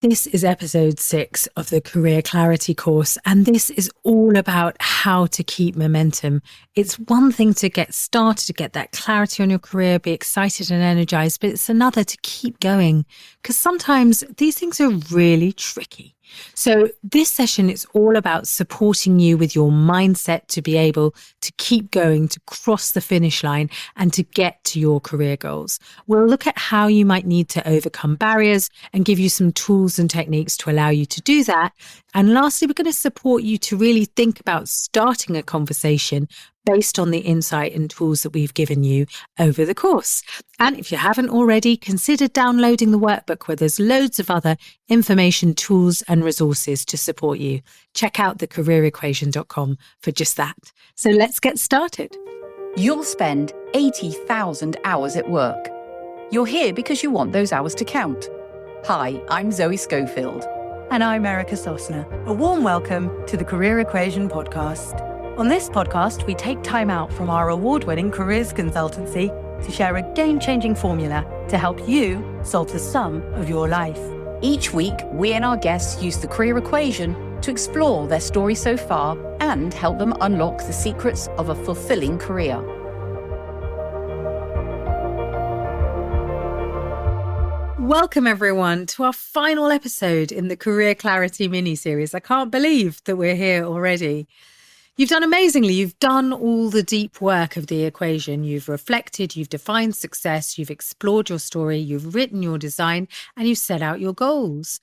This is episode 6 of the Career Clarity course, and this is all about how to keep momentum. It's one thing to get started, to get that clarity on your career, be excited and energized, but it's another to keep going, because sometimes these things are really tricky. So this session is all about supporting you with your mindset to be able to keep going, to cross the finish line and to get to your career goals. We'll look at how you might need to overcome barriers and give you some tools and techniques to allow you to do that. And lastly, we're going to support you to really think about starting a conversation based on the insight and tools that we've given you over the course. And if you haven't already, consider downloading the workbook where there's loads of other information, tools and resources to support you. Check out thecareerequation.com for just that. So let's get started. You'll spend 80,000 hours at work. You're here because you want those hours to count. Hi, I'm Zoe Schofield. And I'm Erica Sosna. A warm welcome to the Career Equation podcast. On this podcast, we take time out from our award-winning careers consultancy to share a game-changing formula to help you solve the sum of your life. Each week, we and our guests use the Career Equation to explore their story so far and help them unlock the secrets of a fulfilling career. Welcome everyone to our final episode in the Career Clarity mini-series. I can't believe that we're here already. You've done amazingly. You've done all the deep work of the equation. You've reflected, you've defined success, you've explored your story, you've written your design, and you've set out your goals.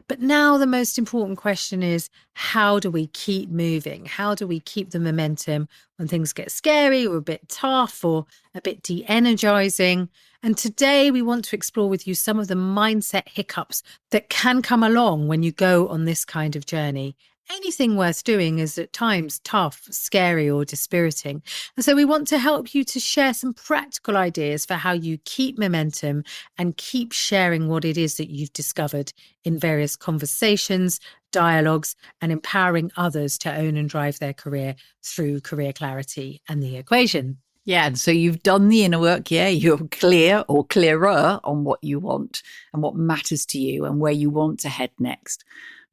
But now the most important question is, how do we keep moving? How do we keep the momentum when things get scary or a bit tough or a bit de-energizing? And today we want to explore with you some of the mindset hiccups that can come along when you go on this kind of journey. Anything worth doing is at times tough, scary or dispiriting. And so we want to help you to share some practical ideas for how you keep momentum and keep sharing what it is that you've discovered in various conversations, dialogues, and empowering others to own and drive their career through Career Clarity and the equation. Yeah, and so you've done the inner work, you're clear or clearer on what you want and what matters to you and where you want to head next.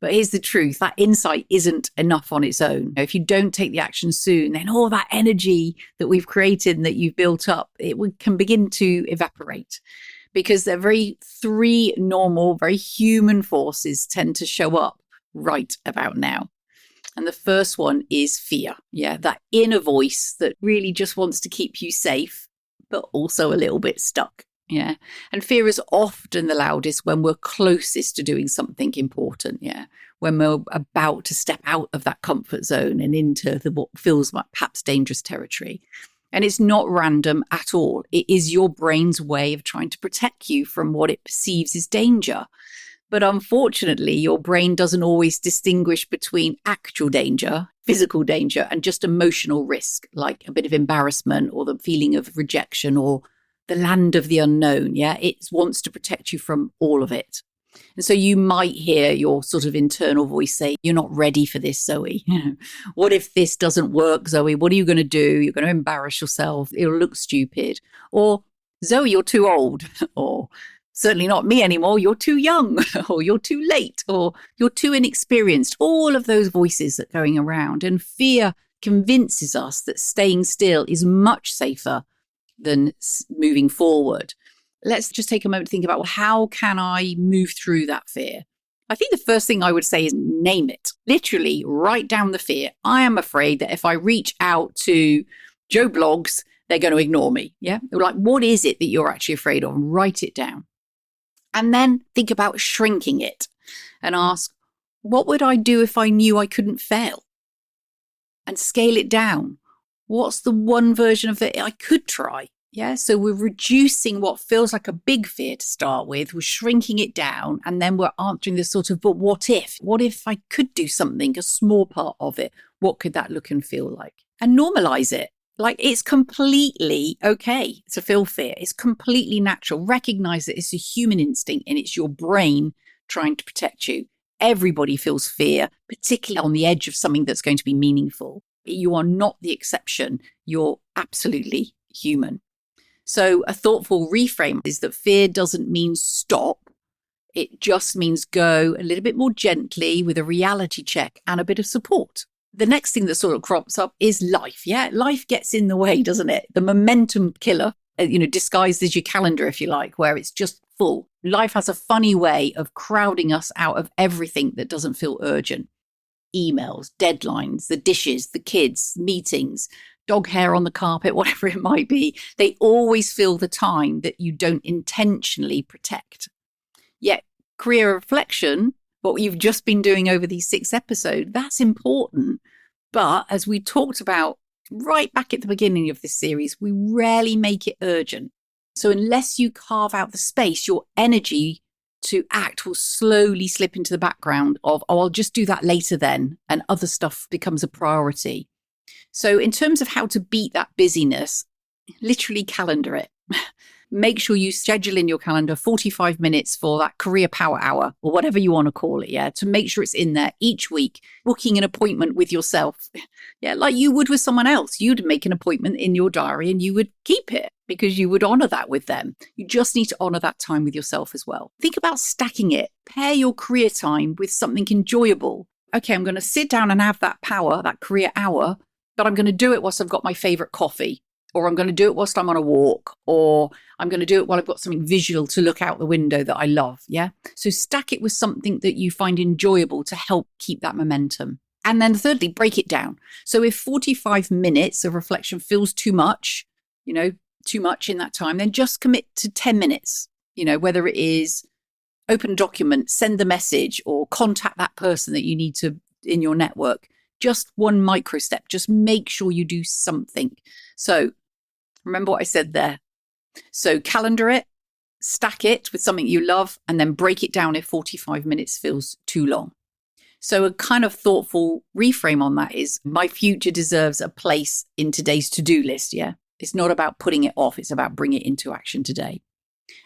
But here's the truth, that insight isn't enough on its own. If you don't take the action soon, then all that energy that we've created and that you've built up, can begin to evaporate, because they're three normal, very human forces tend to show up right about now. And the first one is fear. Yeah, that inner voice that really just wants to keep you safe, but also a little bit stuck. Yeah. And fear is often the loudest when we're closest to doing something important. Yeah. When we're about to step out of that comfort zone and into what feels like perhaps dangerous territory. And it's not random at all. It is your brain's way of trying to protect you from what it perceives as danger. But unfortunately, your brain doesn't always distinguish between actual danger, physical danger, and just emotional risk, like a bit of embarrassment or the feeling of rejection or the land of the unknown. Yeah, it wants to protect you from all of it. And so you might hear your sort of internal voice say, you're not ready for this, Zoe. What if this doesn't work, Zoe? What are you going to do? You're going to embarrass yourself. It'll look stupid. Or, Zoe, you're too old. Or, certainly not me anymore. You're too young. Or you're too late. Or you're too inexperienced. All of those voices that are going around. And fear convinces us that staying still is much safer than moving forward. Let's just take a moment to think about, well, how can I move through that fear? I think the first thing I would say is name it. Literally write down the fear. I am afraid that if I reach out to Joe Blogs, they're going to ignore me. Yeah. Like, what is it that you're actually afraid of? Write it down. And then think about shrinking it and ask, what would I do if I knew I couldn't fail? And scale it down. What's the one version of it I could try? Yeah, so we're reducing what feels like a big fear to start with. We're shrinking it down, and then we're answering this sort of, but what if? What if I could do something, a small part of it? What could that look and feel like? And normalize it. Like, it's completely okay to feel fear. It's completely natural. Recognize that it's a human instinct and it's your brain trying to protect you. Everybody feels fear, particularly on the edge of something that's going to be meaningful. You are not the exception. You're absolutely human. So a thoughtful reframe is that fear doesn't mean stop. It just means go a little bit more gently with a reality check and a bit of support. The next thing that sort of crops up is life. Yeah, life gets in the way, doesn't it? The momentum killer, disguised as your calendar, if you like, where it's just full. Life has a funny way of crowding us out of everything that doesn't feel urgent. Emails, deadlines, the dishes, the kids, meetings, dog hair on the carpet, whatever it might be. They always fill the time that you don't intentionally protect. Yet career reflection, what you've just been doing over these 6 episodes, that's important. But as we talked about right back at the beginning of this series, we rarely make it urgent. So unless you carve out the space, your energy to act will slowly slip into the background of, I'll just do that later then, and other stuff becomes a priority. So in terms of how to beat that busyness, literally calendar it. Make sure you schedule in your calendar 45 minutes for that career power hour or whatever you want to call it. Yeah. To make sure it's in there each week, booking an appointment with yourself. Yeah. Like you would with someone else. You'd make an appointment in your diary and you would keep it because you would honor that with them. You just need to honor that time with yourself as well. Think about stacking it. Pair your career time with something enjoyable. Okay. I'm going to sit down and have that power, that career hour, but I'm going to do it whilst I've got my favorite coffee. Or I'm going to do it whilst I'm on a walk, or I'm going to do it while I've got something visual to look out the window that I love. Yeah. So stack it with something that you find enjoyable to help keep that momentum. And then thirdly, break it down. So if 45 minutes of reflection feels too much, too much in that time, then just commit to 10 minutes, whether it is open a document, send the message, or contact that person that you need to in your network. Just one micro step. Just make sure you do something. So remember what I said there. So calendar it, stack it with something you love, and then break it down if 45 minutes feels too long. So a kind of thoughtful reframe on that is my future deserves a place in today's to-do list. Yeah. It's not about putting it off. It's about bringing it into action today.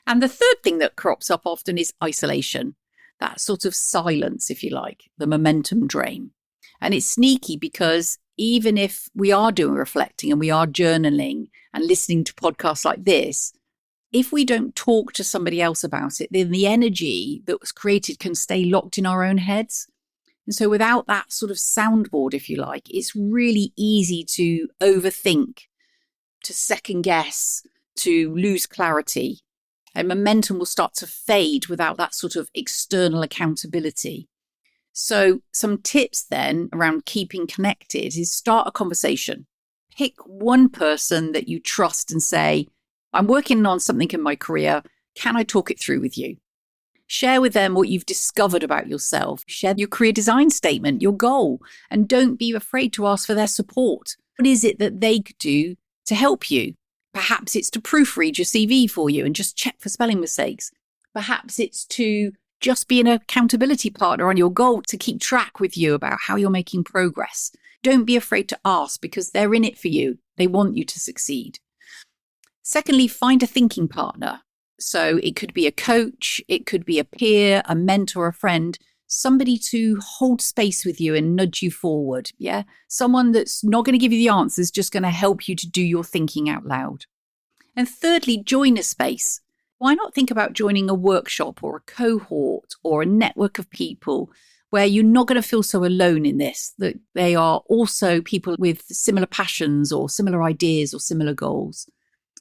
And the third thing that crops up often is isolation. That sort of silence, if you like, the momentum drain. And it's sneaky because even if we are doing reflecting and we are journaling and listening to podcasts like this, if we don't talk to somebody else about it, then the energy that was created can stay locked in our own heads. And so without that sort of soundboard, if you like, it's really easy to overthink, to second guess, to lose clarity. And momentum will start to fade without that sort of external accountability. So some tips then around keeping connected is start a conversation. Pick one person that you trust and say, I'm working on something in my career. Can I talk it through with you? Share with them what you've discovered about yourself. Share your career design statement, your goal, and don't be afraid to ask for their support. What is it that they could do to help you? Perhaps it's to proofread your CV for you and just check for spelling mistakes. Perhaps it's to just be an accountability partner on your goal to keep track with you about how you're making progress. Don't be afraid to ask because they're in it for you. They want you to succeed. Secondly, find a thinking partner. So it could be a coach, it could be a peer, a mentor, a friend, somebody to hold space with you and nudge you forward. Yeah. Someone that's not going to give you the answers, just going to help you to do your thinking out loud. And thirdly, join a space. Why not think about joining a workshop or a cohort or a network of people where you're not going to feel so alone in this, that they are also people with similar passions or similar ideas or similar goals,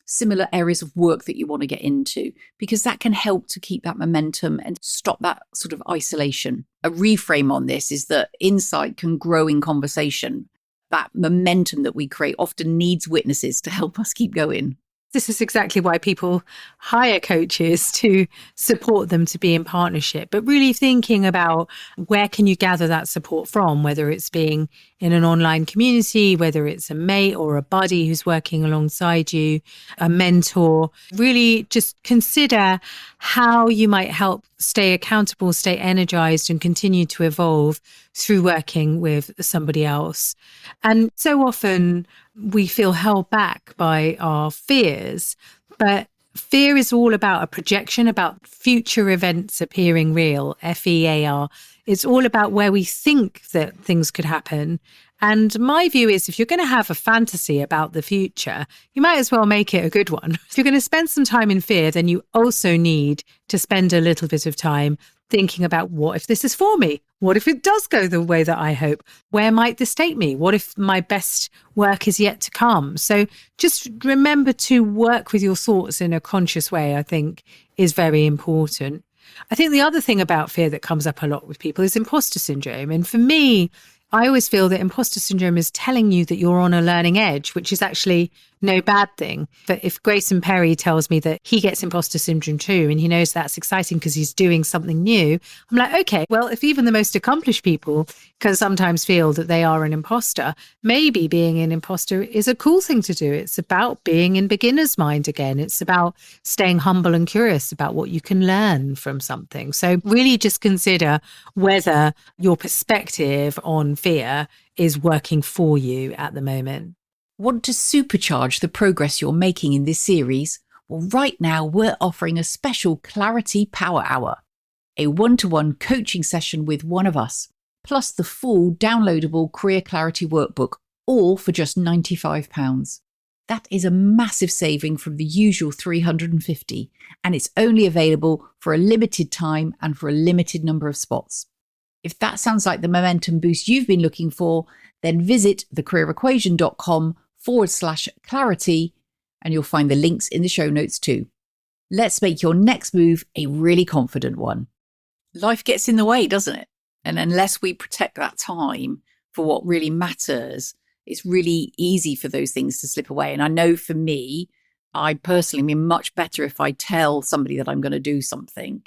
similar areas of work that you want to get into, because that can help to keep that momentum and stop that sort of isolation. A reframe on this is that insight can grow in conversation. That momentum that we create often needs witnesses to help us keep going. This is exactly why people hire coaches, to support them to be in partnership, but really thinking about where can you gather that support from, whether it's being in an online community, whether it's a mate or a buddy who's working alongside you, a mentor. Really just consider how you might help stay accountable, stay energized, and continue to evolve through working with somebody else. And so often we feel held back by our fears, but fear is all about a projection, about future events appearing real, FEAR. It's all about where we think that things could happen. And my view is if you're going to have a fantasy about the future, you might as well make it a good one. If you're going to spend some time in fear, then you also need to spend a little bit of time thinking about, what if this is for me? What if it does go the way that I hope? Where might this take me? What if my best work is yet to come? So just remember to work with your thoughts in a conscious way, I think, is very important. I think the other thing about fear that comes up a lot with people is imposter syndrome. And for me, I always feel that imposter syndrome is telling you that you're on a learning edge, which is actually no bad thing. But if Grayson Perry tells me that he gets imposter syndrome too, and he knows that's exciting because he's doing something new, I'm like, okay, well, if even the most accomplished people can sometimes feel that they are an imposter, maybe being an imposter is a cool thing to do. It's about being in beginner's mind again. It's about staying humble and curious about what you can learn from something. So really just consider whether your perspective on fear is working for you at the moment. Want to supercharge the progress you're making in this series? Well, right now we're offering a special Clarity Power Hour, a one-to-one coaching session with one of us, plus the full downloadable Career Clarity Workbook, all for just £95. That is a massive saving from the usual $350, and it's only available for a limited time and for a limited number of spots. If that sounds like the momentum boost you've been looking for, then visit thecareerequation.com/clarity and you'll find the links in the show notes too. Let's make your next move a really confident one. Life gets in the way, doesn't it? And unless we protect that time for what really matters, it's really easy for those things to slip away. And I know for me, I personally mean much better if I tell somebody that I'm going to do something,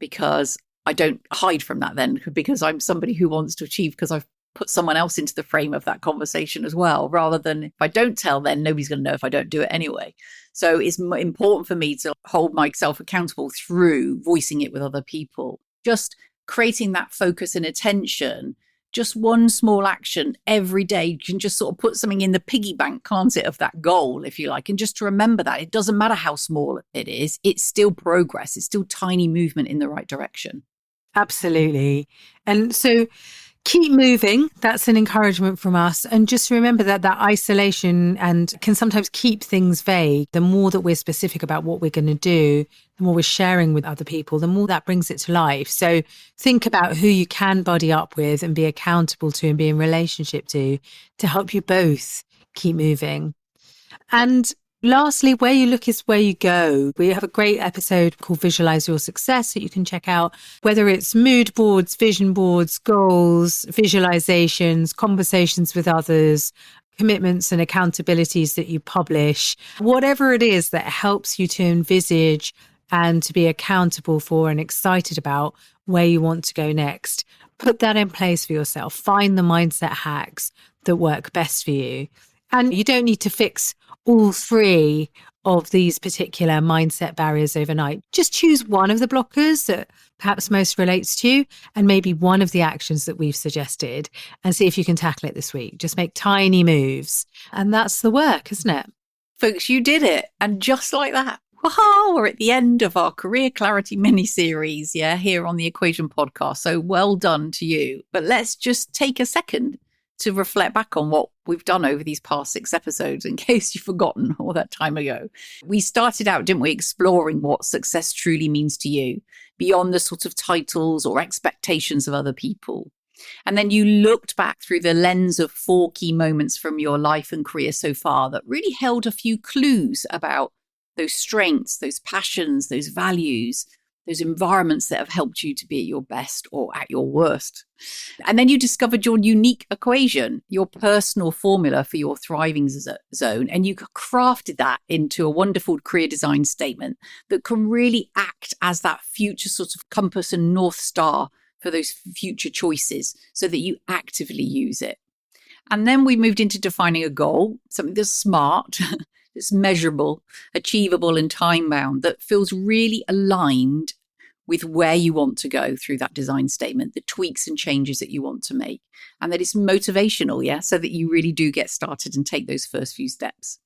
because I don't hide from that then, because I'm somebody who wants to achieve, because I've put someone else into the frame of that conversation as well, rather than if I don't tell, then nobody's going to know if I don't do it anyway. So it's important for me to hold myself accountable through voicing it with other people, just creating that focus and attention. Just one small action every day can just sort of put something in the piggy bank, can't it, of that goal, if you like. And just to remember that it doesn't matter how small it is, it's still progress. It's still tiny movement in the right direction. Absolutely. And so keep moving. That's an encouragement from us. And just remember that isolation and can sometimes keep things vague. The more that we're specific about what we're going to do, the more we're sharing with other people, the more that brings it to life. So think about who you can buddy up with and be accountable to and be in relationship to help you both keep moving. And lastly, where you look is where you go. We have a great episode called Visualize Your Success that you can check out, whether it's mood boards, vision boards, goals, visualizations, conversations with others, commitments and accountabilities that you publish, whatever it is that helps you to envisage and to be accountable for and excited about where you want to go next. Put that in place for yourself. Find the mindset hacks that work best for you. And you don't need to fix all three of these particular mindset barriers overnight. Just choose one of the blockers that perhaps most relates to you and maybe one of the actions that we've suggested and see if you can tackle it this week. Just make tiny moves. And that's the work, isn't it? Folks, you did it. And just like that, wow, we're at the end of our Career Clarity mini-series, here on the Equation podcast. So well done to you. But let's just take a second to reflect back on what we've done over these past 6 episodes, in case you've forgotten all that time ago. We started out, didn't we, exploring what success truly means to you, beyond the sort of titles or expectations of other people. And then you looked back through the lens of 4 key moments from your life and career so far that really held a few clues about those strengths, those passions, those values, those environments that have helped you to be at your best or at your worst. And then you discovered your unique equation, your personal formula for your thriving zone. And you crafted that into a wonderful career design statement that can really act as that future sort of compass and North Star for those future choices so that you actively use it. And then we moved into defining a goal, something that's smart, that's measurable, achievable and time-bound, that feels really aligned with where you want to go through that design statement, the tweaks and changes that you want to make, and that it's motivational, so that you really do get started and take those first few steps.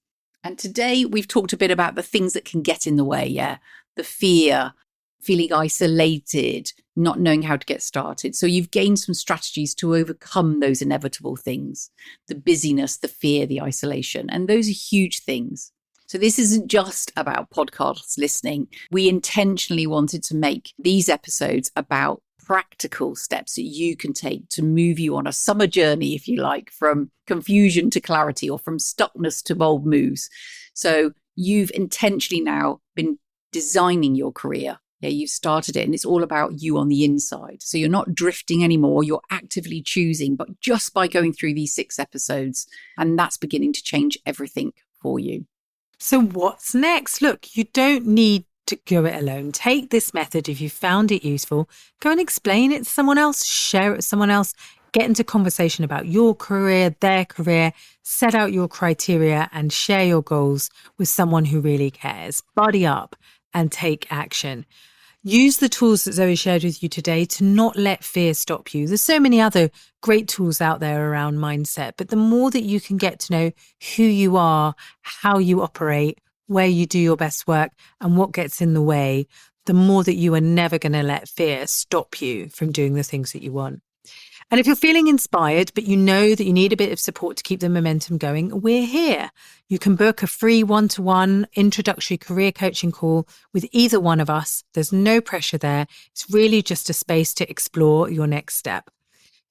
And today we've talked a bit about the things that can get in the way, the fear, feeling isolated, not knowing how to get started. So you've gained some strategies to overcome those inevitable things, the busyness, the fear, the isolation. And those are huge things. So this isn't just about podcast listening. We intentionally wanted to make these episodes about practical steps that you can take to move you on a summer journey, if you like, from confusion to clarity or from stuckness to bold moves. So you've intentionally now been designing your career. Yeah, you've started it and it's all about you on the inside. So you're not drifting anymore. You're actively choosing, but just by going through these 6 episodes, and that's beginning to change everything for you. So what's next? Look, you don't need to go it alone. Take this method if you found it useful. Go and explain it to someone else, share it with someone else, get into conversation about your career, their career, set out your criteria and share your goals with someone who really cares. Buddy up and take action. Use the tools that Zoe shared with you today to not let fear stop you. There's so many other great tools out there around mindset, but the more that you can get to know who you are, how you operate, where you do your best work and what gets in the way, the more that you are never going to let fear stop you from doing the things that you want. And if you're feeling inspired, but you know that you need a bit of support to keep the momentum going, we're here. You can book a free one-to-one introductory career coaching call with either one of us. There's no pressure there. It's really just a space to explore your next step.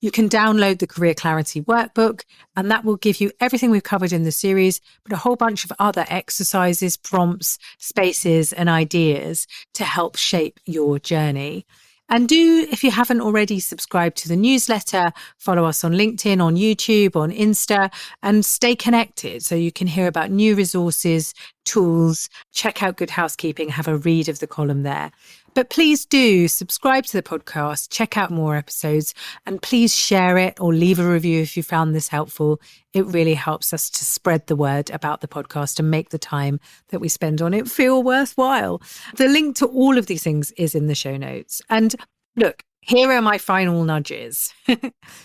You can download the Career Clarity Workbook, and that will give you everything we've covered in the series, but a whole bunch of other exercises, prompts, spaces, and ideas to help shape your journey. And do, if you haven't already, subscribe to the newsletter, follow us on LinkedIn, on YouTube, on Insta, and stay connected so you can hear about new resources, tools, check out Good Housekeeping, have a read of the column there. But please do subscribe to the podcast, check out more episodes, and please share it or leave a review if you found this helpful. It really helps us to spread the word about the podcast and make the time that we spend on it feel worthwhile. The link to all of these things is in the show notes. And look, here are my final nudges.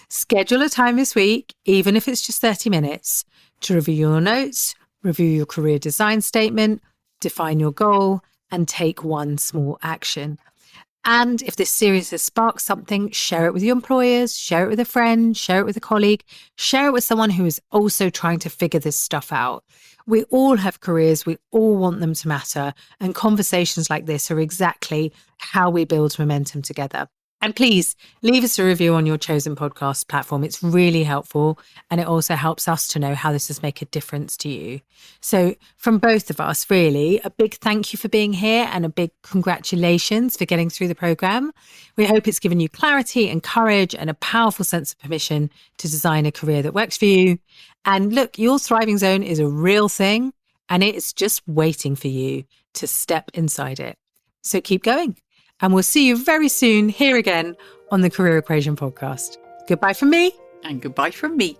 Schedule a time this week, even if it's just 30 minutes, to review your notes, review your career design statement, define your goal, and take one small action. And if this series has sparked something, share it with your employers, share it with a friend, share it with a colleague, share it with someone who is also trying to figure this stuff out. We all have careers, we all want them to matter, and conversations like this are exactly how we build momentum together. And please leave us a review on your chosen podcast platform. It's really helpful. And it also helps us to know how this has made a difference to you. So from both of us, really, a big thank you for being here and a big congratulations for getting through the program. We hope it's given you clarity and courage and a powerful sense of permission to design a career that works for you. And look, your thriving zone is a real thing and it's just waiting for you to step inside it. So keep going. And we'll see you very soon here again on the Career Equation podcast. Goodbye from me. And goodbye from me.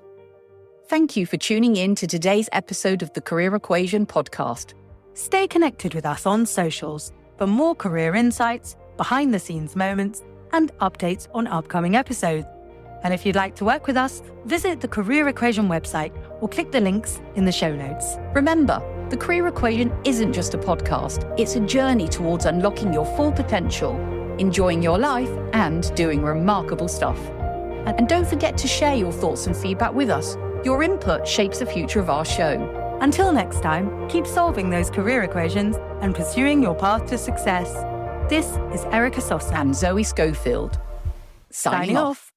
Thank you for tuning in to today's episode of the Career Equation podcast. Stay connected with us on socials for more career insights, behind-the-scenes moments, and updates on upcoming episodes. And if you'd like to work with us, visit the Career Equation website or click the links in the show notes. Remember, the Career Equation isn't just a podcast, it's a journey towards unlocking your full potential, enjoying your life, and doing remarkable stuff. And don't forget to share your thoughts and feedback with us. Your input shapes the future of our show. Until next time, keep solving those career equations and pursuing your path to success. This is Erica Sosna. And Zoe Schofield. Signing off.